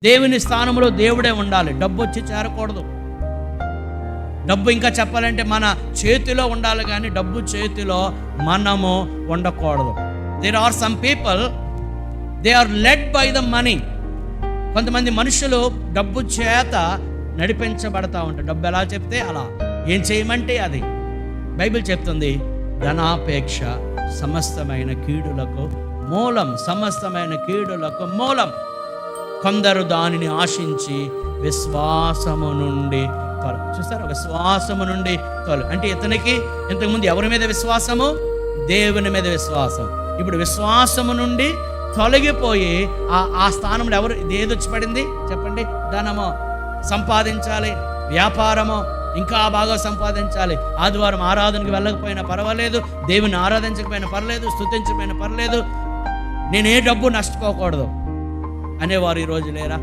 దేవుని స్థానంలో దేవుడే ఉండాలి. డబ్బు వచ్చి చేరకూడదు. డబ్బు ఇంకా చెప్పాలంటే మన చేతిలో ఉండాలి, కానీ డబ్బు చేతిలో మనము ఉండకూడదు. There are some people, they are led by the money. కొంతమంది మనుషులు డబ్బు చేత నడిపించబడతా ఉంటారు. డబ్బు ఎలా చెప్తే అలా, ఏం చేయమంటే అది. బైబిల్ చెప్తుంది, ధనాపేక్ష సమస్తమైన కీడులకు మూలం. సమస్తమైన కీడులకు మూలం. కొందరు దానిని ఆశించి విశ్వాసము నుండి చూస్తారా, విశ్వాసము నుండి అంటే ఇతనికి ఇంతకుముందు ఎవరి మీద విశ్వాసము? దేవుని మీద విశ్వాసం. ఇప్పుడు విశ్వాసము నుండి తొలగిపోయి ఆ స్థానంలో ఎవరు ఏదొచ్చి పడింది చెప్పండి? ధనము సంపాదించాలి, వ్యాపారము ఇంకా బాగా సంపాదించాలి. ఆదివారం ఆరాధనకి వెళ్ళకపోయినా పర్వాలేదు, దేవుని ఆరాధించకపోయినా పర్లేదు, స్తుతించకపోయినా పర్లేదు, నేనే డబ్బు నష్టపోకూడదు అనేవారు ఈరోజు లేరా?